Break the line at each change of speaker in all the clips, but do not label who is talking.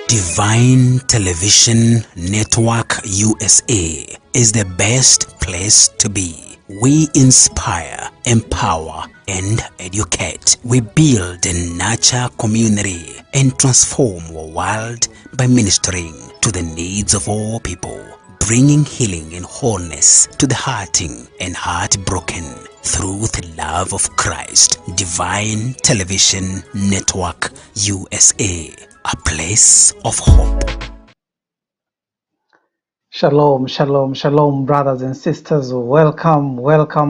Divine Television Network USA is the best place to be. We inspire, empower, and educate. We build and nurture community and transform our world by ministering to the needs of all people, bringing healing and wholeness to the hurting and heartbroken through the love of Christ. Divine Television Network USA, a place of hope.
Shalom, shalom, shalom, brothers and sisters. Welcome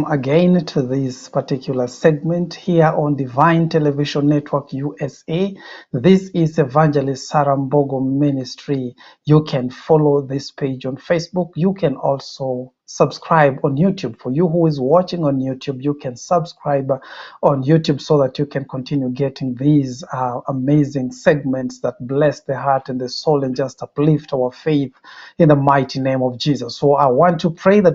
again to this particular segment here on Divine Television Network USA. This is Evangelist Sarah Mbogo Ministry. You can follow this page on Facebook. You can also subscribe on YouTube. For you who is watching on YouTube, you can subscribe on YouTube so that you can continue getting these amazing segments that bless the heart and the soul and just uplift our faith in the mighty name of Jesus. So I want to pray that